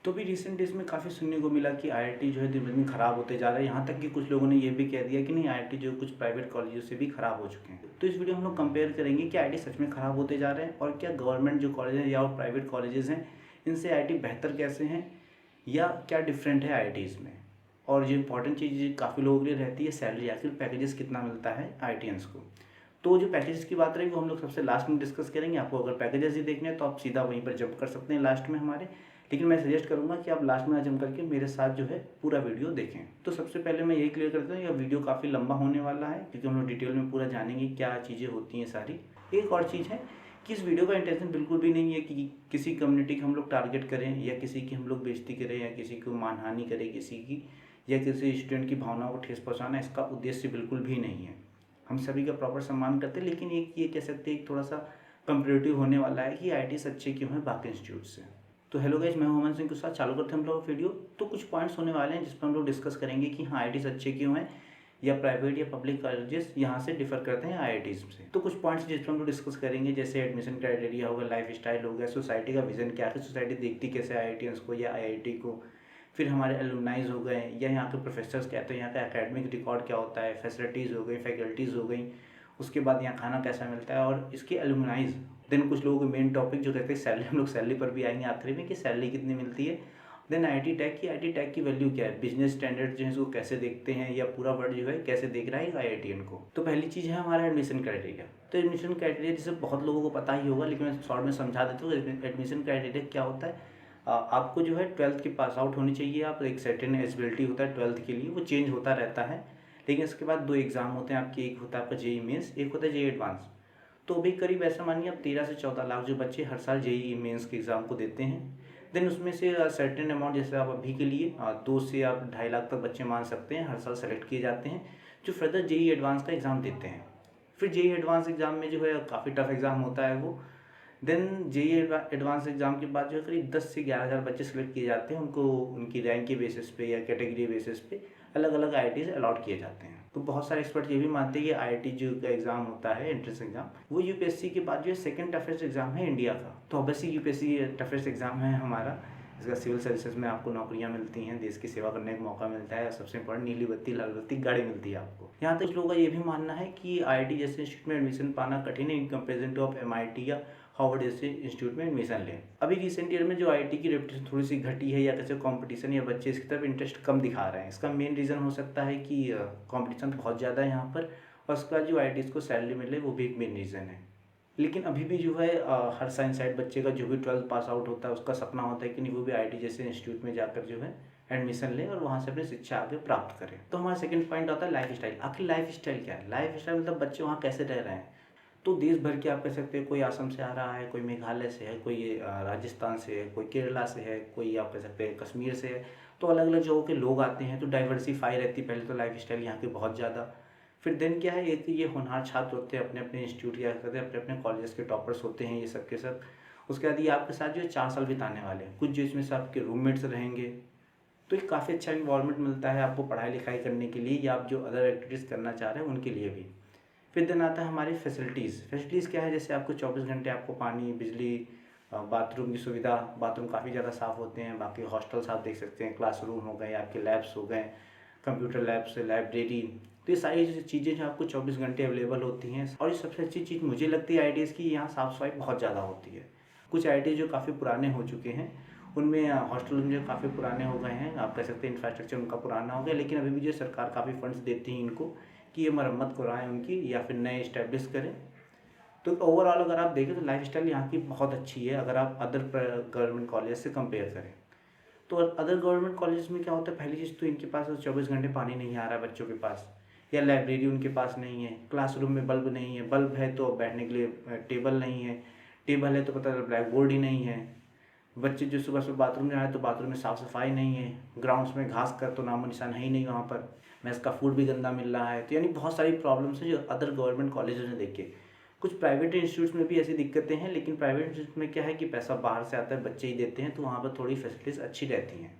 तो भी recent days में काफ़ी सुनने को मिला कि आईआईटी जो है दिन-ब-दिन खराब होते जा रहा है। यहाँ तक कि कुछ लोगों ने ये भी कह दिया कि नहीं, आईआईटी जो कुछ प्राइवेट कॉलेजों से भी खराब हो चुके हैं। तो इस वीडियो में हम लोग कंपेयर करेंगे कि आईआईटी सच में खराब होते जा रहे हैं और क्या गवर्नमेंट जो कॉलेज हैं या प्राइवेट कॉलेजेस हैं, इनसे आईआईटी बेहतर कैसे हैं या क्या डिफरेंट है आईआईटीज़ में। और जो इम्पोर्टेंट चीज़ काफ़ी लोगों के लिए रहती है, सैलरी, आखिर पैकेजेस कितना मिलता है आईआईटियंस को। तो जो पैकेजेस की बात रही वो हम लोग सबसे लास्ट में डिस्कस करेंगे। आपको अगर पैकेजेस ही देखने हैं तो आप सीधा वहीं पर जंप कर सकते हैं लास्ट में हमारे, लेकिन मैं सजेस्ट करूंगा कि आप लास्ट में ना जंप करके मेरे साथ जो है पूरा वीडियो देखें। तो सबसे पहले मैं यही क्लियर करता हूँ, यह वीडियो काफ़ी लंबा होने वाला है क्योंकि हम लोग डिटेल में पूरा जानेंगे क्या चीज़ें होती हैं सारी। एक और चीज़ है कि इस वीडियो का इंटेंशन बिल्कुल भी नहीं है कि किसी कम्युनिटी को हम लोग टारगेट करें या किसी की हम लोग बेइज्जती करें या किसी को मानहानि करें किसी की, या किसी स्टूडेंट की भावनाओं को ठेस पहुँचाना। इसका उद्देश्य बिल्कुल भी नहीं है। हम सभी का प्रॉपर सम्मान करते हैं, लेकिन एक ये कह सकते हैं थोड़ा सा कंपेरेटिव होने वाला है कि आईआईटी अच्छे क्यों हैं बाकी इंस्टीट्यूट से। तो हेलो गाइस, मैं हुमन सिंह के साथ चालू करते हैं हम लोग वीडियो। तो कुछ पॉइंट्स होने वाले हैं जिस पर हम लोग डिस्कस करेंगे कि हाँ आईआईटी अच्छे क्यों हैं या प्राइवेट या पब्लिक कॉलेजेस यहाँ से डिफर करते हैं आईआईटीज़ से। तो कुछ पॉइंट्स जिस पर हम लोग डिस्कस करेंगे, जैसे एडमिशन क्राइटेरिया होगा, लाइफ स्टाइल हो गया, सोसाइटी का विजन क्या है, सोसाइटी देखती कैसे आईआईटीएंस को या आईआईटी को, फिर हमारे एलुमनाइज हो गए या यहाँ के प्रोफेसर्स क्या हैं, यहाँ का एकेडमिक रिकॉर्ड क्या होता है, फैसिलिटीज़ हो गई, फैकल्टीज़ हो गई, उसके बाद यहाँ खाना कैसा मिलता है और इसके एलुमनाइज। देन कुछ लोगों के मेन टॉपिक जो रहते हैं सैलरी, हम लोग सैलरी पर भी आएंगे आखिरी में कि सैलरी कितनी मिलती है। देन आईआईटी टैग की वैल्यू क्या है, बिजनेस स्टैंडर्ड जो है इसको कैसे देखते हैं या पूरा वर्ल्ड जो है कैसे देख रहा है आईआईटीएन को। तो पहली चीज़ है हमारा एडमिशन क्राइटेरिया। तो एडमिशन क्राइटेरिया जैसे बहुत लोगों को पता ही होगा, लेकिन मैं शॉर्ट में समझा देता हूँ। एडमिशन क्राइटेरिया क्या होता है, आपको जो है 12th के पास आउट होनी चाहिए। आप एक सर्टेन एलिजिबिलिटी होता है 12th के लिए, वो चेंज होता रहता है। लेकिन इसके बाद 2 एग्ज़ाम होते हैं आपके, एक होता है आपका जेईई मेंस, एक होता है जेईई एडवांस। तो अभी करीब ऐसा मानिए आप 13 से 14 लाख जो बच्चे हर साल जेईई मेंस के एग्ज़ाम को देते हैं। देन उसमें से सर्टेन अमाउंट, जैसे आप अभी के लिए 2 से आप 2.5 लाख तक बच्चे मान सकते हैं, हर साल सेलेक्ट किए जाते हैं जो फर्दर जेईई एडवांस का एग्ज़ाम देते हैं। फिर जेईई एडवांस एग्ज़ाम में जो है काफ़ी टफ एग्ज़ाम होता है वो। देन जेईई एडवांस एग्ज़ाम के बाद जो है करीब 10 से 11,000 बच्चे सेलेक्ट किए जाते हैं। उनको उनकी रैंक के बेसिस पे या कैटेगरी बेसिस पे अलग अलग आईआईटीज़ अलॉट किए जाते हैं। तो बहुत सारे एक्सपर्ट ये भी मानते हैं कि आईआईटी जो का एग्ज़ाम होता है एंट्रेंस एग्ज़ाम, वो यूपीएससी के बाद जो है सेकंड टफेस्ट एग्ज़ाम है इंडिया का। तो ऑब्वियसली यूपीएससी टफेस्ट एग्ज़ाम है हमारा। इसका सिविल सर्विसेज में आपको नौकरियां मिलती हैं, देश की सेवा करने का मौका मिलता है और सबसे इंपॉर्टेंट नीली बत्ती लाल बत्ती गाड़ी मिलती है आपको। यहाँ तक लोगों का ये भी मानना है कि आईआईटी जैसे इंस्टीट्यूट में एडमिशन पाना कठिन है in comparison two of MIT या हार्वर्ड जैसे इंस्टीट्यूट में एडमिशन लें। अभी रिसेंट ईयर में जो आईआईटी की रेपुटेशन थोड़ी सी घटी है या कैसे कंपटीशन या बच्चे इसकी तरफ इंटरेस्ट कम दिखा रहे हैं, इसका मेन रीज़न हो सकता है कि कंपटीशन बहुत ज़्यादा है यहाँ पर, और उसका जो आईआईटीज़ को सैलरी मिले वो भी एक मेन रीज़न है। लेकिन अभी भी जो है हर साइंस साइड बच्चे का जो भी 12th पास आउट होता है उसका सपना होता है कि नहीं वो भी आईआईटी जैसे इंस्टीट्यूट में जाकर जो है एडमिशन ले और वहाँ से अपनी शिक्षा आगे प्राप्त करें। तो हमारा सेकंड पॉइंट आता है लाइफ स्टाइल। आखिर लाइफ स्टाइल क्या है, लाइफ स्टाइल मतलब बच्चे वहाँ कैसे रह रहे हैं। तो देश भर के आप कह सकते हैं, कोई आसाम से आ रहा है, कोई मेघालय से है, कोई राजस्थान से है, कोई केरला से है, कोई आप कह सकते हैं कश्मीर से है। तो अलग अलग जगहों के लोग आते हैं, तो डाइवर्सिफाई रहती है पहले तो लाइफ स्टाइल यहाँ की बहुत ज़्यादा। फिर देन क्या है, एक ये होनहार छात्र होते हैं अपने अपने इंस्टीट्यूट या कहते हैं अपने अपने कॉलेज के टॉपर्स होते हैं ये सब के सब। उसके बाद ये आपके साथ जो है 4 साल बिताने वाले हैं, कुछ जो इसमें से आपके रूममेट्स रहेंगे। तो एक काफ़ी अच्छा इन्वॉल्वमेंट मिलता है आपको पढ़ाई लिखाई करने के लिए या आप जो अदर एक्टिविटीज़ करना चाह रहे हैं उनके लिए भी। फिर दिन आता है हमारी फैसिलिटीज़ क्या है, जैसे आपको 24 घंटे आपको पानी, बिजली, बाथरूम की सुविधा, बाथरूम काफ़ी ज़्यादा साफ़ होते हैं। बाकी हॉस्टल्स आप देख सकते हैं, क्लासरूम हो गए, आपके लैब्स हो गए, कंप्यूटर लैब्स, लाइब्रेरी। तो ये सारी चीज़ें जो आपको 24 घंटे अवेलेबल होती हैं। और ये सबसे अच्छी चीज़ मुझे लगती है आईआईटीज़ की, यहाँ साफ़ सफाई बहुत ज़्यादा होती है। कुछ आईआईटी जो काफ़ी पुराने हो चुके हैं उनमें हॉस्टल जो काफ़ी पुराने हो गए हैं, आप कह सकते हैं इंफ्रास्ट्रक्चर उनका पुराना हो गया, लेकिन अभी भी जो सरकार काफ़ी फंड्स देती है इनको कि ये मरम्मत कराएँ उनकी या फिर नए इस्टेब्लिश करें। तो ओवरऑल अगर आप देखें तो लाइफस्टाइल यहाँ की बहुत अच्छी है अगर आप अदर गवर्नमेंट कॉलेज से कंपेयर करें। तो अदर गवर्नमेंट कॉलेज में क्या होता है, पहली चीज़ तो इनके पास 24 घंटे पानी नहीं आ रहा है बच्चों के पास, या लाइब्रेरी उनके पास नहीं है, क्लासरूम में बल्ब नहीं है, बल्ब है तो बैठने के लिए टेबल नहीं है, टेबल है तो पता ब्लैक बोर्ड ही नहीं है। बच्चे जो सुबह सुबह बाथरूम जा रहे हैं तो बाथरूम में साफ़ सफाई नहीं है, ग्राउंड्स में घास का तो नामो निशान है ही नहीं वहाँ पर, मैस का फूड भी गंदा मिल रहा है। तो यानी बहुत सारी प्रॉब्लम्स हैं जो अदर गवर्नमेंट कॉलेजेस ने देखे। कुछ प्राइवेट इंस्टीट्यूट्स में भी ऐसी दिक्कतें हैं, लेकिन प्राइवेट इंस्टीट्यूट में क्या है कि पैसा बाहर से आता है, बच्चे ही देते हैं, तो वहाँ पर थोड़ी फैसिलिटीज़ अच्छी रहती हैं।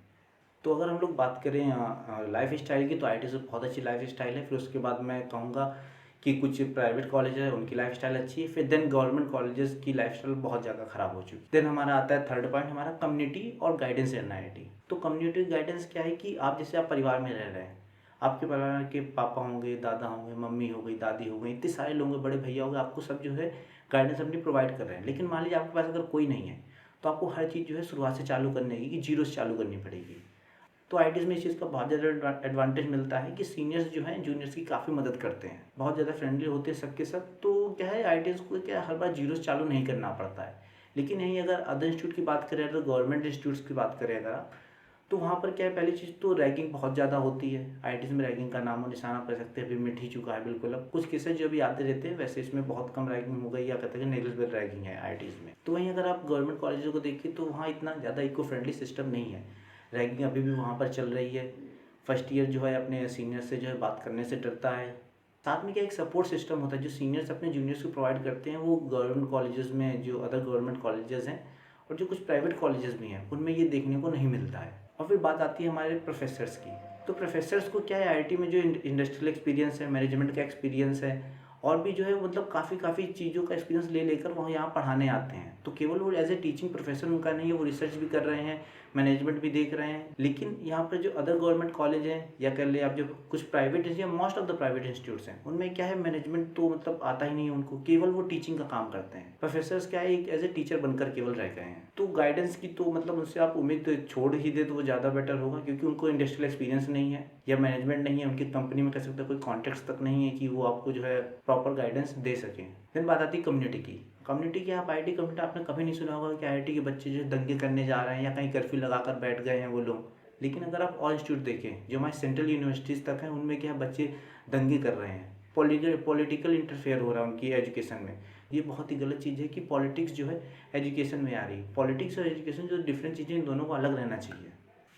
तो अगर हम लोग बात करें लाइफ स्टाइल की, तो आईआईटी से बहुत अच्छी लाइफ स्टाइल है। फिर उसके बाद मैं कहूँगा कि कुछ प्राइवेट कॉलेज है उनकी लाइफस्टाइल अच्छी है, फिर देन गवर्नमेंट कॉलेजेस की लाइफस्टाइल बहुत ज़्यादा ख़राब हो चुकी है। देन हमारा आता है थर्ड पॉइंट, हमारा कम्युनिटी और गाइडेंस इन आईआईटी। तो कम्युनिटी गाइडेंस क्या है कि आप जैसे आप परिवार में रह रहे हैं, आपके परिवार के पापा होंगे, दादा होंगे, मम्मी हो गई, दादी हो गई, इतने सारे लोग होंगे, बड़े भैया हो गए, आपको सब जो है गाइडेंस अपनी प्रोवाइड कर रहे हैं। लेकिन मान लीजिए आपके पास अगर कोई नहीं है तो आपको हर चीज़ जो है शुरुआत से चालू करने की, जीरो से चालू करनी पड़ेगी। तो आईटीज़ में इस चीज़ का बहुत ज़्यादा एडवांटेज मिलता है कि सीनियर्स जो हैं जूनियर्स की काफ़ी मदद करते हैं, बहुत ज़्यादा फ्रेंडली होते हैं सबके सब। तो क्या है, आईटीज़ को क्या हर बार जीरो से चालू नहीं करना पड़ता है। लेकिन यहीं अगर अदर इंस्टीट्यूट की बात करें, अगर गवर्नमेंट इंस्टीट्यूट्स की बात करें अगर आप, तो वहाँ पर क्या है, पहली चीज़ तो रैगिंग बहुत ज़्यादा होती है। आईटीज़ में रैगिंग का नामो निशाना कर सकते हैं, अभी मिट ही चुका है बिल्कुल। अब कुछ केसेज जो भी आते रहते हैं, वैसे इसमें बहुत कम रैगिंग हो गई या कहते हैं नेग्लिजिबल रैगिंग है आईटीज़ में। तो वहीं अगर आप गवर्नमेंट कॉलेजों को देखिए तो वहाँ इतना ज़्यादा इको फ्रेंडली सिस्टम नहीं है, रैगिंग अभी भी वहाँ पर चल रही है। फर्स्ट ईयर जो है अपने सीनियर से जो है बात करने से डरता है। साथ में क्या एक सपोर्ट सिस्टम होता है जो सीनियर्स अपने जूनियर्स को प्रोवाइड करते हैं, वो गवर्नमेंट कॉलेजेस में, जो अदर गवर्नमेंट कॉलेजेस हैं और जो कुछ प्राइवेट कॉलेजेस भी हैं, उनमें ये देखने को नहीं मिलता है। और फिर बात आती है हमारे प्रोफेसर्स की। तो प्रोफेसर्स को क्या है, आईआईटी में जो इंडस्ट्रियल एक्सपीरियंस है, मैनेजमेंट का एक्सपीरियंस है, और भी जो है मतलब काफ़ी चीज़ों का एक्सपीरियंस ले लेकर वहाँ यहाँ पढ़ाने आते हैं। तो केवल वो एज ए टीचिंग प्रोफेसर उनका नहीं है, वो रिसर्च भी कर रहे हैं, मैनेजमेंट भी देख रहे हैं। लेकिन यहाँ पर जो अदर गवर्नमेंट कॉलेज हैं या कर ले आप जो कुछ प्राइवेट या most of the private institutes हैं, उनमें क्या है, मैनेजमेंट तो मतलब आता ही नहीं है उनको, केवल वो टीचिंग का काम करते हैं। प्रोफेसर्स क्या है, एक एज ए टीचर बनकर केवल रह गए हैं। तो गाइडेंस की तो मतलब उनसे आप उम्मीद छोड़ ही दे तो वो ज़्यादा बेटर होगा, क्योंकि उनको इंडस्ट्रियल एक्सपीरियंस नहीं है या मैनेजमेंट नहीं है, उनकी कंपनी में कह सकते हैं कोई कॉन्टेक्ट तक नहीं है कि वो आपको जो है प्रॉपर गाइडेंस दे सकें। फिर बात आती है कम्युनिटी की। कम्युनिटी की, आप आईटी कम्युनिटी आपने कभी नहीं सुना होगा कि आईटी के बच्चे जो दंगे करने जा रहे हैं या कहीं कर्फ्यू लगाकर बैठ गए हैं वो लोग। लेकिन अगर आप और इंस्टीट्यूट देखें जो हमारे सेंट्रल यूनिवर्सिटीज़ तक हैं, उनमें क्या है, बच्चे दंगे कर रहे हैं, पॉलिटिकल इंटरफेयर हो रहा है उनकी एजुकेशन में। ये बहुत ही गलत चीज़ है कि पॉलिटिक्स जो है एजुकेशन में आ रही है। पॉलिटिक्स और एजुकेशन जो डिफरेंट चीज़ें, इन दोनों को अलग रहना चाहिए।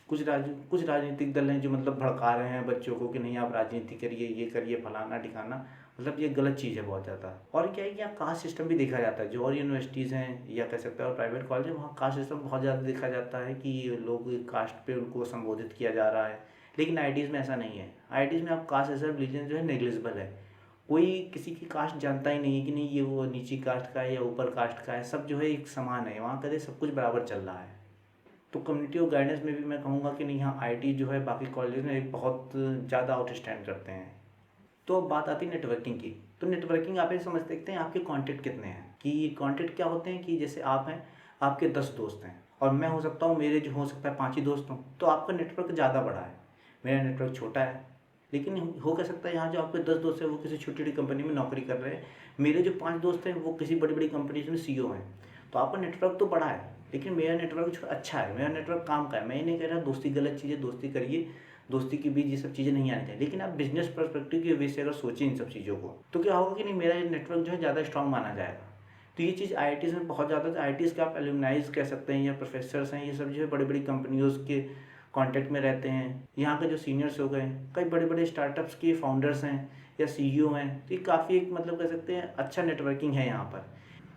कुछ राजनीतिक दल हैं जो मतलब भड़का रहे हैं बच्चों को कि नहीं आप राजनीति करिए, ये करिए, फलाना ठिकाना, मतलब ये गलत चीज़ है बहुत ज़्यादा। और क्या है कि यहाँ कास्ट सिस्टम भी देखा जाता है, जो और यूनिवर्सिटीज़ हैं या कह सकते हैं और प्राइवेट कॉलेज है, वहाँ कास्ट सिस्टम बहुत ज़्यादा देखा जाता है कि लोग कास्ट पे उनको संबोधित किया जा रहा है। लेकिन आईटीज़ में ऐसा नहीं है। आईटीज़ में आप कास्ट ऐसा रिलीजन जो है नेग्लिजिबल है, कोई किसी की कास्ट जानता ही नहीं है कि नहीं ये वो नीची कास्ट का है या ऊपर कास्ट का है, सब जो है एक समान है, वहाँ कदे सब कुछ बराबर चल रहा है। तो कम्युनिटी और गाइडेंस में भी मैं कहूँगा कि नहीं, हाँ आईटी जो है बाकी कॉलेज में एक बहुत ज़्यादा आउटस्टैंड करते हैं। तो अब बात आती है नेटवर्किंग की। तो नेटवर्किंग आप ये समझ सकते हैं आपके कॉन्टेक्ट कितने हैं, कि कॉन्टेक्ट क्या होते हैं कि जैसे आप हैं, आपके 10 दोस्त हैं और मैं हो सकता हूँ, मेरे जो हो सकता है 5 ही दोस्त हों, तो आपका नेटवर्क ज़्यादा बड़ा है, मेरा नेटवर्क छोटा है। लेकिन हो क्या सकता है, यहाँ जो आपके 10 दोस्त हैं वो किसी छोटी छोटी कंपनी में नौकरी कर रहे हैं, मेरे जो 5 दोस्त हैं वो किसी बड़ी बड़ी कंपनीज में सीईओ हैं। तो आपका नेटवर्क तो बड़ा है, लेकिन मेरा नेटवर्क अच्छा है, मेरा नेटवर्क काम का है। मैं ये नहीं कह रहा दोस्ती गलत चीज़ है, दोस्ती करिए, दोस्ती के बीच ये सब चीज़ें नहीं आनी चाहिए। लेकिन आप बिजनेस पर्सपेक्टिव की वे से अगर सोचें इन सब चीज़ों को, तो क्या होगा कि नहीं, मेरा नेटवर्क जो है ज़्यादा स्ट्रॉन्ग माना जाएगा। तो ये चीज़ आईआईटीज़ में बहुत ज़्यादा, आईआईटीज़ के आप एलुमनाइज कह सकते हैं या प्रोफेसर्स हैं, ये सब जो है बड़ी बड़ी कंपनियों के कॉन्टेक्ट में रहते हैं। यहाँ के जो सीनियर्स हो गए, कई बड़े बड़े स्टार्टअप्स के फाउंडर्स हैं या सीईओ हैं, तो ये काफ़ी एक मतलब कह सकते हैं अच्छा नेटवर्किंग है यहाँ पर।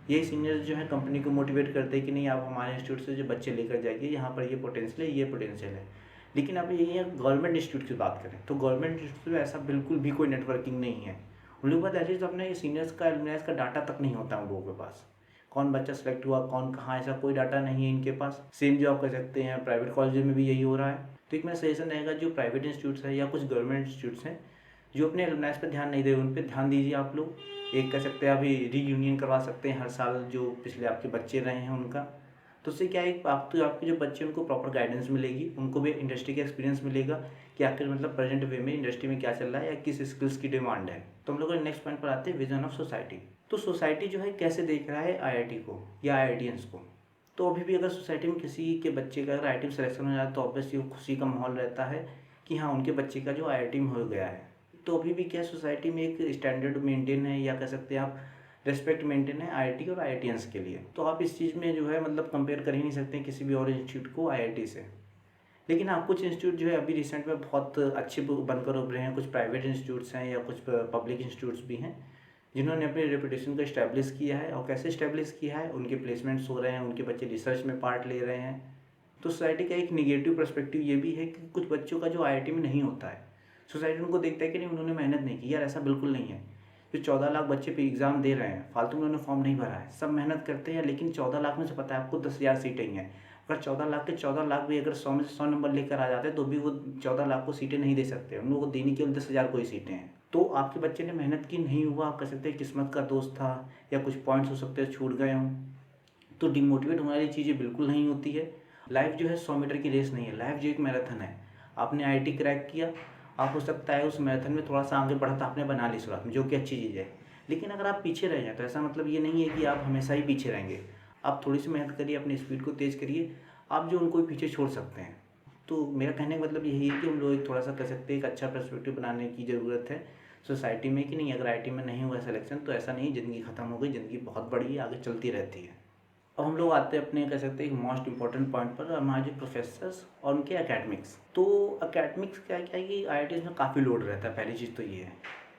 यही सीनियर्स जो है कंपनी को मोटिवेट करते हैं कि नहीं आप हमारे इंस्टीट्यूट से जो बच्चे लेकर जाइए, यहाँ पर ये पोटेंशियल है, ये पोटेंशियल है। लेकिन आप यही गवर्नमेंट इंस्टीट्यूट की बात करें तो गवर्नमेंट इंस्टीट्यूट में ऐसा बिल्कुल भी कोई नेटवर्किंग नहीं है। उन लोगों के पास एटलीस्ट अपने सीनियर्स का, एलुमनाइज का डाटा तक नहीं होता उन लोगों के पास, कौन बच्चा सेलेक्ट हुआ, कौन कहाँ, ऐसा कोई डाटा नहीं है इनके पास। सेम जो आप कह सकते हैं प्राइवेट कॉलेज में भी यही हो रहा है। तो एक मेरा सजेशन रहेगा, जो प्राइवेट इंस्टीट्यूट्स हैं या कुछ गवर्नमेंट इंस्टीट्यूट्स हैं जो अपने एलुमनाइज पर ध्यान नहीं दे रहे, उन पर ध्यान दीजिए आप लोग। एक कह सकते हैं अभी रीयूनियन करवा सकते हैं हर साल, जो पिछले आपके बच्चे रहे हैं उनका। तो उससे क्या है, आपके जो बच्चे उनको प्रॉपर गाइडेंस मिलेगी, उनको भी इंडस्ट्री का एक्सपीरियंस मिलेगा कि आखिर मतलब प्रेजेंट वे में इंडस्ट्री में क्या चल रहा है या किस स्किल्स की डिमांड है। तो हम लोग नेक्स्ट पॉइंट पर आते हैं, विजन ऑफ सोसाइटी। तो सोसाइटी जो है कैसे देख रहा है आईआईटी को या आईआईटीएंस को। तो अभी भी अगर सोसाइटी में किसी के बच्चे का अगर आईआईटी में सिलेक्शन हो जाता है तो ऑब्वियसली खुशी का माहौल रहता है कि हाँ उनके बच्चे का जो आईआईटी में हो गया है। तो अभी भी क्या सोसाइटी में एक स्टैंडर्ड मेंटेन है या कह सकते हैं आप रेस्पेक्ट मेंटेन है आईआईटी और आईआईटीएंस के लिए। तो आप इस चीज़ में जो है मतलब कंपेयर कर ही नहीं सकते किसी भी और इंस्टीट्यूट को आईआईटी से। लेकिन हाँ कुछ इंस्टीट्यूट जो है अभी रिसेंट में बहुत अच्छे बनकर उभरे हैं, कुछ प्राइवेट इंस्टीट्यूट्स हैं या कुछ पब्लिक इंस्टीट्यूट्स भी हैं जिन्होंने अपनी रेपुटेशन को इस्टेब्लिश किया है। और कैसे इस्टेब्लिश किया है, उनके प्लेसमेंट्स हो रहे हैं, उनके बच्चे रिसर्च में पार्ट ले रहे हैं। तो सोसाइटी का एक निगेटिव पर्सपेक्टिव ये भी है कि कुछ बच्चों का जो आईआईटी में नहीं होता है, सोसाइटी उनको देखता है कि नहीं उन्होंने मेहनत नहीं की। यार ऐसा बिल्कुल नहीं है। जो 14 लाख बच्चे पे एग्ज़ाम दे रहे हैं, फालतू में उन्होंने फॉर्म नहीं भरा है, सब मेहनत करते हैं, लेकिन 14 लाख में से पता है आपको 10,000 सीटें ही हैं। अगर 14 लाख के 14 लाख भी अगर 100 में से 100 नंबर लेकर आ जाते हैं तो भी वो 14 लाख को सीटें नहीं दे सकते, उन लोगों को देनी केवल 10,000 को ही सीटें हैं। तो आपके बच्चे ने मेहनत की, नहीं हुआ, आप कह सकते हैं किस्मत का दोस्त था, या कुछ पॉइंट्स हो सकते हैं छूट गए हों, तो डिमोटिवेट होने वाली चीज़ें बिल्कुल नहीं होती है। लाइफ जो है 100 मीटर की रेस नहीं है, लाइफ जो एक मैराथन है। आपने आईआईटी क्रैक किया, आप हो सकता है उस मैराथन में थोड़ा सा आगे बढ़ा तो आपने बना ली शुरुआत में, जो कि अच्छी चीज़ है। लेकिन अगर आप पीछे रह जाए तो ऐसा मतलब ये नहीं है कि आप हमेशा ही पीछे रहेंगे। आप थोड़ी सी मेहनत करिए, अपनी स्पीड को तेज़ करिए, आप जो उनको पीछे छोड़ सकते हैं। तो मेरा कहने का मतलब यही है कि हम लोग एक थोड़ा सा कह सकते हैं एक अच्छा पर्सपेक्टिव बनाने की ज़रूरत है सोसाइटी में, कि नहीं अगर आईआईटी में नहीं हुआ सिलेक्शन तो ऐसा नहीं ज़िंदगी ख़त्म हो गई, ज़िंदगी बहुत बड़ी है, आगे चलती रहती है। अब हम लोग आते हैं अपने कह सकते हैं एक मोस्ट इंपॉर्टेंट पॉइंट पर, हमारे जो प्रोफेसर्स और उनके एकेडमिक्स। तो एकेडमिक्स क्या है कि आईआईटीज़ में काफ़ी लोड रहता है। पहली चीज़ तो ये है,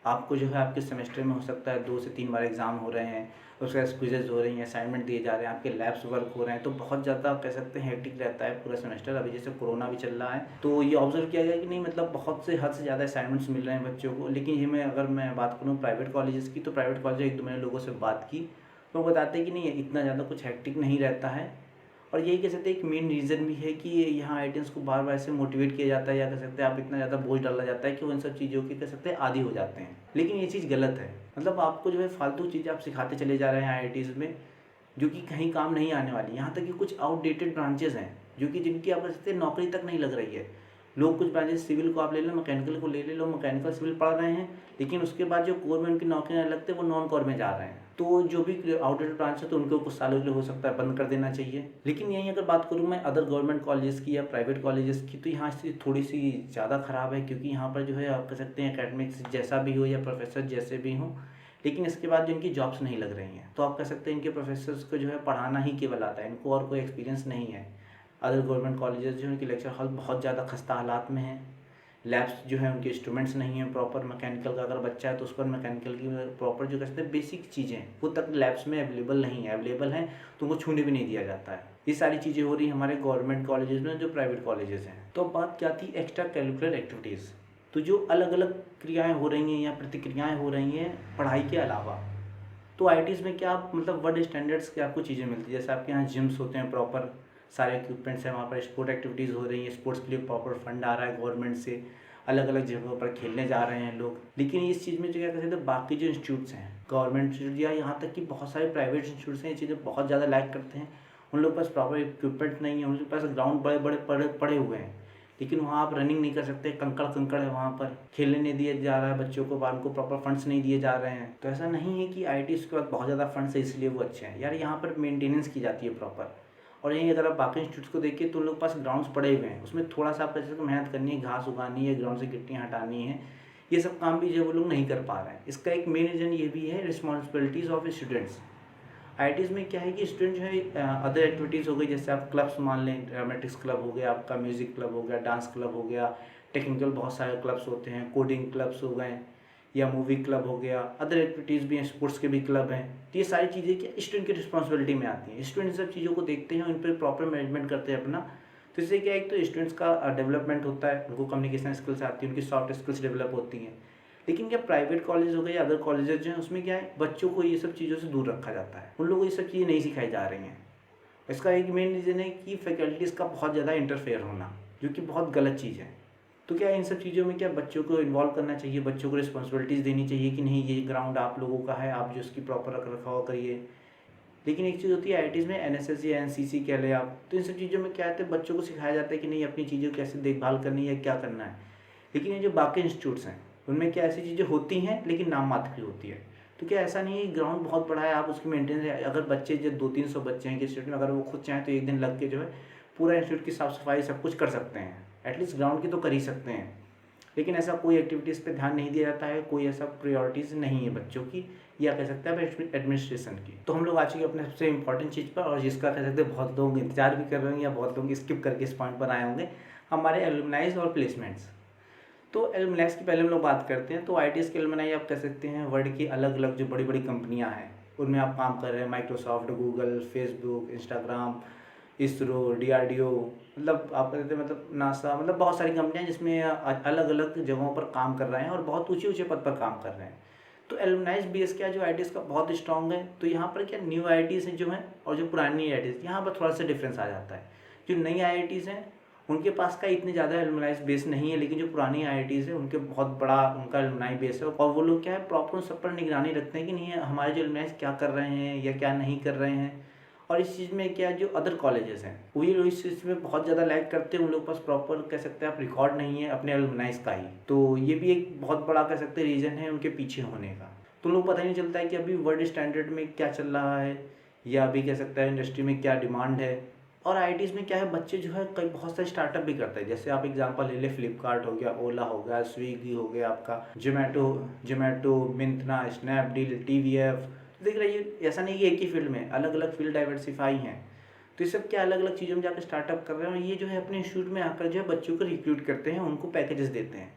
आपको जो है आपके सेमेस्टर में हो सकता है 2 से 3 बार एग्ज़ाम हो रहे हैं, उसके बाद क्विज़ेज़ हो रही हैं, असाइनमेंट दिए जा रहे हैं, आपके लैब्स वर्क हो रहे हैं, तो बहुत ज़्यादा कह सकते हैं हेक्टिक रहता है पूरा सेमेस्टर। अभी जैसे कोरोना भी चल रहा है तो ये ऑब्जर्व किया गया कि नहीं मतलब बहुत से हद से ज़्यादा असाइनमेंट्स मिल रहे हैं बच्चों को। लेकिन ये अगर मैं बात करूँ प्राइवेट कॉलेजेस की, तो प्राइवेट कॉलेज 1-2 मैंने लोगों से बात की तो बताते हैं कि नहीं इतना ज़्यादा कुछ हेक्टिक नहीं रहता है। और यही कह सकते हैं एक मेन रीज़न भी है कि यहाँ आईआईटीज़ को बार बार ऐसे मोटिवेट किया जाता है, या कह सकते हैं आप इतना ज़्यादा बोझ डाला जाता है कि वो इन सब चीज़ों के कह सकते हैं आदी हो जाते हैं। लेकिन ये चीज़ गलत है, मतलब आपको जो है फालतू चीज़ें आप सिखाते चले जा रहे हैं आईआईटीज़ में, जो कि कहीं काम नहीं आने वाली। यहाँ तक कि कुछ आउटडेटेड ब्रांचेज़ हैं जो कि जिनकी आप कह सकते हैं नौकरी तक नहीं लग रही है। लोग कुछ ब्रांचेस सिविल को आप ले लो, मैकेनिकल को ले लो, मैकेनिकल सिविल पढ़ रहे हैं, लेकिन उसके बाद जो कोर में उनकी नौकरियाँ लगते हैं वो नॉन कोर में जा रहे हैं। तो जो भी आउटडेटेड ब्रांच है तो उनको कुछ सालों के लिए हो सकता है बंद कर देना चाहिए। लेकिन यहीं अगर बात करूँ मैं अदर गवर्नमेंट कॉलेजेस की या प्राइवेट कॉलेजेस की, तो यहाँ से थोड़ी सी ज़्यादा ख़राब है, क्योंकि यहाँ पर जो है आप कह सकते हैं एकेडमिक्स जैसा भी हो या प्रोफेसर जैसे भी हों, लेकिन इसके बाद जो इनकी जॉब्स नहीं लग रही हैं, तो आप कह सकते हैं इनके प्रोफेसर्स को जो है पढ़ाना ही केवल आता है, इनको और कोई एक्सपीरियंस नहीं है। अदर गवर्नमेंट कॉलेजेस जो है उनके लेक्चर हॉल बहुत ज़्यादा खस्ता हालात में हैं, लैब्स जो है उनके इंस्ट्रूमेंट्स नहीं हैं प्रॉपर। मैकेनिकल का अगर बच्चा है तो उस पर मैकेनिकल की प्रॉपर जो कहते हैं बेसिक चीज़ें वो तक लैब्स में अवेलेबल नहीं है, अवेलेबल हैं तो उनको छूने भी नहीं दिया जाता है। ये सारी चीज़ें हो रही हैं हमारे गवर्नमेंट कॉलेजेस में, जो प्राइवेट कॉलेजेस हैं। तो बात क्या थी एक्स्ट्रा करिकुलर एक्टिविटीज़, तो जो अलग अलग क्रियाएँ हो रही हैं या प्रतिक्रियाएँ हो रही हैं पढ़ाई के अलावा, तो आईआईटीज़ में क्या मतलब वर्ल्ड स्टैंडर्ड्स की आपको चीज़ें मिलती है। जैसे आपके यहाँ जिम्स होते हैं, प्रॉपर सारे इक्विपमेंट्स हैं, वहाँ पर स्पोर्ट एक्टिविटीज़ हो रही हैं, स्पोर्ट्स के लिए प्रॉपर फंड आ रहा है गवर्नमेंट से, अलग अलग जगहों पर खेलने जा रहे हैं लोग। लेकिन इस चीज़ में जो क्या कहते हैं बाकी जो इंस्टीट्यूट्स हैं गवर्नमेंट इंस्टीट्यूट या यहाँ तक कि बहुत सारे प्राइवेट इंस्टीट्यूट्स हैं, ये चीज़ें बहुत ज़्यादा लैक करते हैं। उन लोग के पास प्रॉपर इक्विपमेंट नहीं है, उनके पास ग्राउंड बड़े बड़े पड़े हुए हैं, लेकिन वहाँ आप रनिंग नहीं कर सकते, कंकड़ कंकड़ है वहाँ पर, खेलने नहीं दिया जा रहा है बच्चों को, उनको प्रॉपर फंड्स नहीं दिए जा रहे हैं। तो ऐसा नहीं है कि आईआईटी उसके बाद बहुत ज़्यादा फंड्स है इसलिए वो अच्छे हैं यार, यहाँ पर मेंटेनेंस की जाती है प्रॉपर। और यहीं अगर आप बाकी इंस्टीट्यूट्स को देखिए तो उन लोग के पास ग्राउंड्स पड़े हुए हैं, उसमें थोड़ा सा आप कैसे मेहनत करनी है, घास उगानी है, ग्राउंड से गिट्टियाँ हटानी है, ये सब काम भी जो वो लोग नहीं कर पा रहे हैं। इसका एक मेन रीज़न ये भी है रिस्पॉन्सिबिलिटीज़ ऑफ स्टूडेंट्स। आईआईटीज़ में क्या है कि स्टूडेंट जो है अदर एक्टिविटीज़ हो गई, जैसे आप क्लब्स मान लें, ड्रामेटिक्स क्लब हो गया, आपका म्यूज़िक क्लब हो गया, डांस क्लब हो गया, टेक्निकल बहुत सारे क्लब्स होते हैं, कोडिंग क्लब्स हो गए या मूवी क्लब हो गया, अदर एक्टिविटीज़ भी हैं, स्पोर्ट्स के भी क्लब हैं। तो ये सारी चीज़ें क्या स्टूडेंट की रिस्पॉन्सिबिलिटी में आती हैं। स्टूडेंट सब चीज़ों को देखते हैं, उन पर प्रॉपर मैनेजमेंट करते हैं अपना। तो इससे क्या है, एक तो स्टूडेंट्स का डेवलपमेंट होता है, उनको कम्युनिकेशन स्किल्स आती है, उनकी सॉफ्ट स्किल्स डेवलप होती हैं। लेकिन क्या प्राइवेट कॉलेज हो गए या अदर कॉलेजेस जो हैं उसमें क्या है, बच्चों को ये सब चीज़ों से दूर रखा जाता है, उन लोगों को ये सब चीज़ें नहीं सिखाई जा रही हैं। इसका एक मेन रीज़न है कि फैकल्टीज़ का बहुत ज़्यादा इंटरफेयर होना, जो कि बहुत गलत चीज़ है। तो क्या इन सब चीज़ों में क्या बच्चों को इन्वॉल्व करना चाहिए, बच्चों को रिस्पॉन्सिबिलिटीज़ देनी चाहिए कि नहीं ये ग्राउंड आप लोगों का है, आप जो इसकी प्रॉपर रख रखाव करिए। लेकिन एक चीज़ होती है आईआईटीज़ में एनएसएस या एनसीसी कह लें आप, तो इन सब चीज़ों में क्या है बच्चों को सिखाया जाता है कि नहीं अपनी चीज़ों की कैसे देखभाल करनी है, क्या करना है। लेकिन ये जो बाकी इंस्टीट्यूट्स हैं उनमें क्या ऐसी चीज़ें होती हैं लेकिन नाम मात्र की होती है। तो क्या ऐसा नहीं है ग्राउंड बहुत बड़ा है, आप उसकी मेंटेनेंस, अगर बच्चे जो 200-300 बच्चे हैं कि इंस्टीट्यूट में, अगर वो खुद चाहें तो एक दिन लग के जो है पूरा इंस्टीट्यूट की साफ़ सफाई सब कुछ कर सकते हैं, एटलीस्ट ग्राउंड की तो कर ही सकते हैं। लेकिन ऐसा कोई एक्टिविटीज़ पे ध्यान नहीं दिया जाता है, कोई ऐसा प्रायोरिटीज़ नहीं है बच्चों की, या कह सकते हैं एडमिनिस्ट्रेशन की। तो हम लोग आ चुके अपने सबसे इंपॉर्टेंट चीज़ पर, और जिसका कह सकते हैं बहुत लोग इंतजार भी कर रहे होंगे या बहुत लोग स्किप करके इस पॉइंट पर आए होंगे, हमारे एलुमनाइज और प्लेसमेंट्स। तो एलुमनाइज की पहले हम लोग बात करते हैं। तो आईआईटीज़ के एलुमनाई आप कह सकते हैं वर्ल्ड की अलग अलग जो बड़ी बड़ी कंपनियाँ हैं उनमें आप काम कर रहे हैं, Microsoft, Google, Facebook, Instagram, ISRO, DRDO, मतलब आप कहते हैं मतलब नासा, मतलब बहुत सारी कंपनियां जिसमें अलग अलग जगहों पर काम कर रहे हैं और बहुत ऊंचे ऊंचे पद पर काम कर रहे हैं। तो एलुमनाइज बेस क्या जो आईआईटीज़ का बहुत स्ट्रॉन्ग है। तो यहाँ पर क्या न्यू आईआईटीज़ हैं जो हैं और जो पुरानी आईआईटीज़, यहाँ पर थोड़ा सा डिफरेंस आ जाता है। जो नई आईआईटीज़ हैं उनके पास का इतने ज़्यादा एलुमनाइज बेस नहीं है, लेकिन जो पुरानी आईआईटीज़ है उनके बहुत बड़ा उनका एलुमनाई बेस है। और वो लोग क्या है प्रॉपर सब पर निगरानी रखते हैं कि नहीं हमारे जो एलुमनाइज क्या कर रहे हैं या क्या नहीं कर रहे हैं। और इस चीज़ में क्या जो अदर कॉलेजेस हैं वही लोग इस चीज़ में बहुत ज़्यादा लैग करते हैं। उन लोग के पास प्रॉपर कह सकते हैं आप रिकॉर्ड नहीं है अपने एलुमनाइज का ही। तो ये भी एक बहुत बड़ा कह सकते हैं रीज़न है उनके पीछे होने का। तो लोग पता ही नहीं चलता है कि अभी वर्ल्ड स्टैंडर्ड में क्या चल रहा है या अभी कह सकता है इंडस्ट्री में क्या डिमांड है। और आईआईटीज़ में क्या है बच्चे जो है कई बहुत सारे स्टार्टअप भी करते हैं। जैसे आप एग्जांपल ले ले, फ्लिपकार्ट हो गया, ओला हो गया, स्विगी हो गया, आपका जोमेटो, मिंत्रा, स्नैपडील, टीवीएफ। देख रहे हैं ऐसा नहीं कि एक ही फील्ड में, अलग अलग फील्ड डाइवर्सिफाई हैं। तो ये सब क्या अलग अलग चीज़ों में जाकर स्टार्टअप कर रहे हैं और ये जो है अपने इंस्टीट्यूट में आकर जो है बच्चों को रिक्रूट करते हैं, उनको पैकेजेस देते हैं।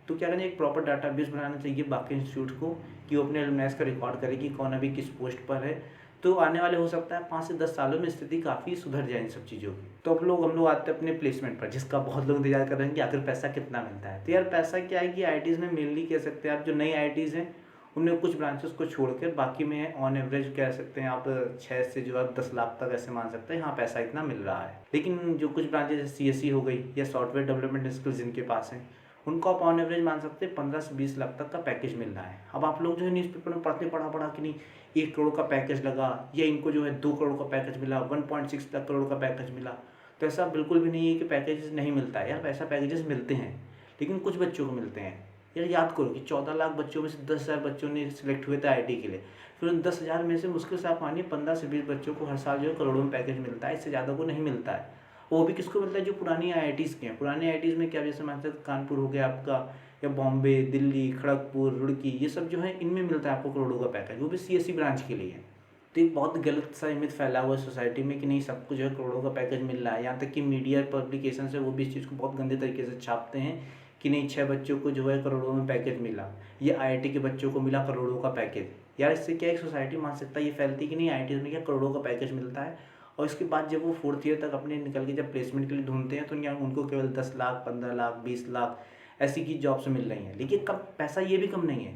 तो क्या करना एक प्रॉपर डाटाबेस बनाना चाहिए बाकी इंस्टीट्यूट को कि वो अपने एलुमनाइज का रिकॉर्ड करे कि कौन अभी किस पोस्ट पर है। तो आने वाले हो सकता है 5 से 10 सालों में स्थिति काफ़ी सुधर जाए इन सब चीज़ों की। तो अब हम लोग आते हैं अपने प्लेसमेंट पर, जिसका बहुत लोग इंतजार कर रहे हैं कि आखिर पैसा कितना मिलता है। तो यार पैसा क्या है कि आईआईटीज़ में मेनली कह सकते हैं आप जो नई आईआईटीज़ हैं उनमें कुछ ब्रांचेस को छोड़कर बाकी में ऑन एवरेज कह सकते हैं आप 6 से जो है 10 लाख तक ऐसे मान सकते हैं हाँ पैसा इतना मिल रहा है। लेकिन जो कुछ ब्रांचेस जैसे सीएससी हो गई या सॉफ्टवेयर डेवलपमेंट स्किल्स जिनके पास हैं उनको आप ऑन एवरेज मान सकते हैं 15 से 20 लाख तक का पैकेज मिल रहा है। अब आप लोग जो है न्यूज़पेपर में पढ़ा कि नहीं 1 करोड़ का पैकेज लगा या इनको जो है 2 करोड़ का पैकेज मिला, 1.6 लाख करोड़ का पैकेज मिला। तो ऐसा बिल्कुल भी नहीं है कि पैकेजेस नहीं मिलता है यार, ऐसा पैकेजेस मिलते हैं लेकिन कुछ बच्चों को मिलते हैं। यार याद करो कि 14 लाख बच्चों में से 10,000 बच्चों ने सिलेक्ट हुए थे आईआईटी के लिए। फिर उन 10,000 में से मुश्किल से आप मानिए 15 से 20 बच्चों को हर साल जो है करोड़ों में पैकेज मिलता है, इससे ज़्यादा को नहीं मिलता है। वो भी किसको मिलता है जो पुरानी आईआईटीज़ के हैं। पुरानी आईआईटीज़ में क्या जैसे मान सकते कानपुर हो गया आपका या बॉम्बे, दिल्ली, खड़गपुर, रुड़की, ये सब जो है इनमें मिलता है आपको करोड़ों का पैकेज, वो भी सीएससी ब्रांच के लिए। तो एक बहुत गलत सा इमेज फैला हुआ है सोसाइटी में कि नहीं सबको जो है करोड़ों का पैकेज मिल रहा है। यहाँ तक कि मीडिया पब्लिकेशन है वो भी इस चीज़ को बहुत गंदे तरीके से छापते हैं कि नहीं 6 बच्चों को जो है करोड़ों में पैकेज मिला, ये आईआईटी के बच्चों को मिला करोड़ों का पैकेज। यार इससे क्या एक सोसाइटी मानसिकता ये फैलती कि नहीं आईआईटी में क्या करोड़ों का पैकेज मिलता है। और इसके बाद जब वो 4th ईयर तक अपने निकल के जब प्लेसमेंट के लिए ढूंढते हैं तो यहाँ उनको केवल 10 लाख, 15 लाख, 20 लाख ऐसी की जॉब्स मिल रही हैं। लेकिन कम पैसा ये भी कम नहीं है।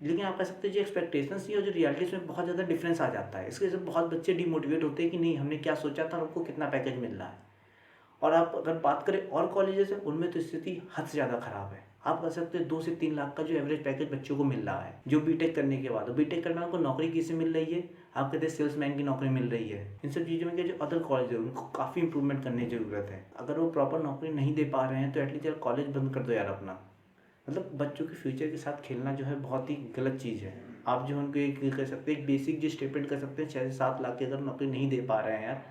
लेकिन आप कह सकते हैं जो एक्सपेक्टेशंस और जो रियलिटीज़ में बहुत ज़्यादा डिफरेंस आ जाता है। इसके वजह से बहुत बच्चे डिमोटिवेट होते हैं कि नहीं हमने क्या सोचा था और हमको कितना पैकेज मिल रहा है। और आप अगर बात करें और कॉलेजेस हैं उनमें तो स्थिति हद से ज़्यादा ख़राब है। आप कह सकते हैं 2 से 3 लाख का जो एवरेज पैकेज बच्चों को मिल रहा है जो बीटेक करने के बाद। बीटेक करने उनको नौकरी किससे मिल रही है, आप कहते हैं सेल्समैन की नौकरी मिल रही है। इन सब चीज़ों में क्या जो अदर कॉलेज है उनको काफ़ी इंप्रूवमेंट करने की ज़रूरत है। अगर वो प्रॉपर नौकरी नहीं दे पा रहे हैं तो एटलीस्ट यार कॉलेज बंद कर दो यार अपना। मतलब बच्चों के फ्यूचर के साथ खेलना जो है बहुत ही गलत चीज़ है। आप जो उनको एक कह सकते हैं एक बेसिक जो स्टेटमेंट कर सकते हैं 6 से 7 लाख की अगर नौकरी नहीं दे पा रहे हैं यार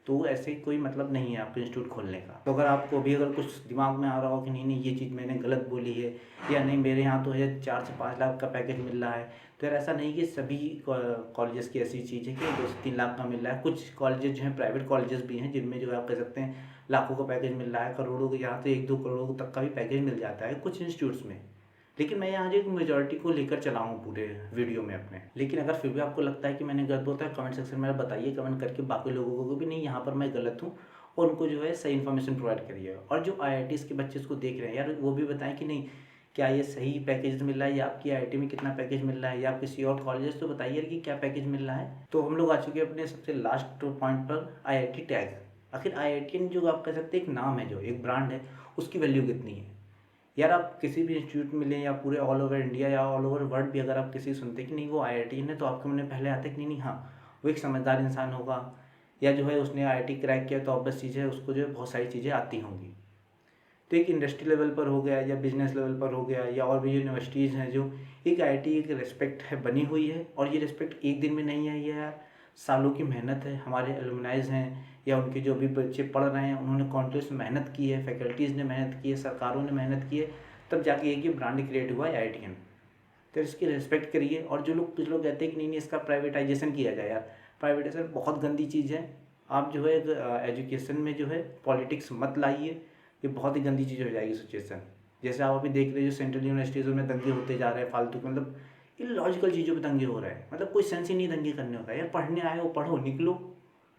तो ऐसे कोई मतलब नहीं है आपके इंस्टीट्यूट खोलने का। तो अगर आपको भी अगर कुछ दिमाग में आ रहा हो कि नहीं ये चीज़ मैंने गलत बोली है या नहीं मेरे यहाँ तो है 4 से 5 लाख का पैकेज मिल रहा है, तो यार ऐसा नहीं कि सभी कॉलेजेस की ऐसी चीज़ है कि 2 से 3 लाख का मिल रहा है। कुछ कॉलेजेस जो हैं प्राइवेट कॉलेजेस भी हैं जिनमें जो है आप कह सकते हैं लाखों का पैकेज मिल रहा है, करोड़ों के यहाँ तो 1-2 करोड़ तक का भी पैकेज मिल जाता है कुछ इंस्टीट्यूट्स में। लेकिन मैं यहाँ जो एक मेजॉरिटी को लेकर चला हूँ पूरे वीडियो में अपने। लेकिन अगर फिर भी आपको लगता है कि मैंने गलत बोलता है कमेंट सेक्शन में बताइए कमेंट करके बाकी लोगों को भी नहीं यहाँ पर मैं गलत हूँ और उनको जो है सही इन्फॉर्मेशन प्रोवाइड करिए। और जो आईआईटीज़ के बच्चे इसको देख रहे हैं यार वो भी बताएं कि नहीं क्या ये सही पैकेज मिल रहा है या आपकी आईआईटी में कितना पैकेज मिल रहा है या किसी और कॉलेज तो बताइए कि क्या पैकेज मिल रहा है। तो हम लोग आ चुके हैं अपने सबसे लास्ट पॉइंट पर, आईआईटी टैग। आखिर आईआईटी जो आप कह सकते हैं एक नाम है, जो एक ब्रांड है, उसकी वैल्यू कितनी है। यार आप किसी भी इंस्टीट्यूट में लें या पूरे ऑल ओवर इंडिया या ऑल ओवर वर्ल्ड भी अगर आप किसी सुनते कि नहीं वो आईआईटी है तो आपके मन में पहले आता है कि नहीं हाँ वो एक समझदार इंसान होगा या जो है उसने आईआईटी क्रैक किया तो ऑब्वियस चीज़ है उसको जो है बहुत सारी चीज़ें आती होंगी। तो एक इंडस्ट्री लेवल पर हो गया या बिजनेस लेवल पर हो गया या और भी यूनिवर्सिटीज़ हैं जो एक आईआईटी एक रिस्पेक्ट है बनी हुई है। और ये रिस्पेक्ट एक दिन में नहीं आई है यार, सालों की मेहनत है। हमारे एलुमनाइज हैं या उनके जो भी बच्चे पढ़ रहे हैं उन्होंने कॉन्टिन्यूस मेहनत की है, फैकल्टीज़ ने मेहनत की है, सरकारों ने मेहनत की है, तब जाके एक ये ब्रांड क्रिएट हुआ है आईआईटीएन। तो इसकी रिस्पेक्ट करिए। और जो लोग कुछ लोग कहते हैं कि नहीं इसका प्राइवेटाइजेशन किया जाए, यार प्राइवेटाइजेशन बहुत गंदी चीज़ है। आप जो है एजुकेशन में जो है पॉलिटिक्स मत लाइए, ये बहुत ही गंदी चीज़ हो जाएगी सिचुएशन। जैसे आप अभी देख रहे हैं जो सेंट्रल यूनिवर्सिटीज़ में दंगे होते जा रहे हैं फालतू के, मतलब इलॉजिकल चीज़ों पे दंगे हो रहे हैं। मतलब कोई सेंस ही नहीं दंगे करने होता है। यार पढ़ने आए हो पढ़ो निकलो,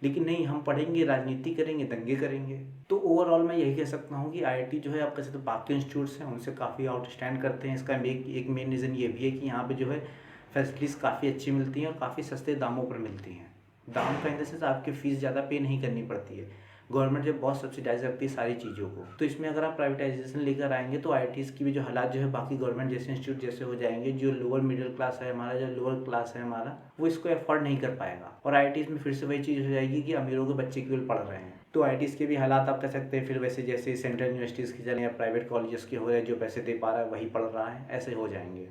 लेकिन नहीं हम पढ़ेंगे राजनीति करेंगे दंगे करेंगे। तो ओवरऑल मैं यही कह सकता हूँ कि आईआईटी जो है आप कह सकते बाकी इंस्टीट्यूट्स हैं उनसे काफ़ी आउटस्टैंड करते हैं। इसका एक मेन रीज़न ये भी है कि यहाँ पे जो है फैसिलिटीज़ काफ़ी अच्छी मिलती हैं और काफ़ी सस्ते दामों पर मिलती हैं। दाम का इन द सेंस आपकी फ़ीस ज़्यादा पे नहीं करनी पड़ती है। गवर्नमेंट जब बहुत सब्सिडाइज करती है सारी चीज़ों को, तो इसमें अगर आप प्राइवेटाइजेशन लेकर आएंगे तो आईआईटीज़ की भी जो हालात जो है बाकी गवर्नमेंट जैसे इंस्टीट्यूट जैसे हो जाएंगे। जो लोअर मिडिल क्लास है हमारा, जो लोअर क्लास है हमारा, वो इसको अफोर्ड नहीं कर पाएगा। और आईआईटीज़ में फिर से वही चीज़ हो जाएगी कि अमीरों के बच्चे केवल पढ़ रहे हैं। तो आईआईटीज़ के भी हालात आप कह सकते हैं फिर वैसे जैसे सेंट्रल यूनिवर्सिटीज़ की चले या प्राइवेट कॉलेजेस के हो रहे हैं, जो पैसे दे पा रहा है वही पढ़ रहा है, ऐसे हो जाएंगे।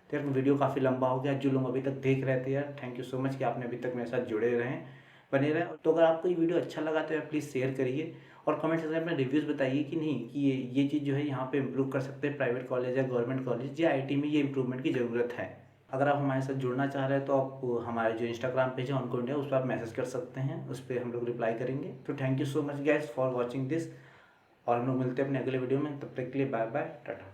तो यार वीडियो काफ़ी लंबा हो गया। जो लोग अभी तक देख रहे थे यार, थैंक यू सो मच कि आपने अभी तक मेरे साथ जुड़े रहें, बने रहें। तो अगर आपको ये वीडियो अच्छा लगा तो यार प्लीज़ शेयर करिए और कमेंट सेक्शन में अपने रिव्यूज़ बताइए कि नहीं कि ये चीज़ जो है यहाँ पे इम्प्रूव कर सकते हैं प्राइवेट कॉलेज या गवर्नमेंट कॉलेज, या आईटी में ये इम्प्रूवमेंट की ज़रूरत है। अगर आप हमारे साथ जुड़ना चाह रहे हैं तो आप हमारे जो इंस्टाग्राम पेज है ऑनको इंडिया, उस पर आप मैसेज कर सकते हैं, उस पर हम लोग रिप्लाई करेंगे। तो thank you so much guys for watching this, और हम लोग मिलते हैं अपने अगले वीडियो में। तब तक के लिए बाय बाय, टाटा।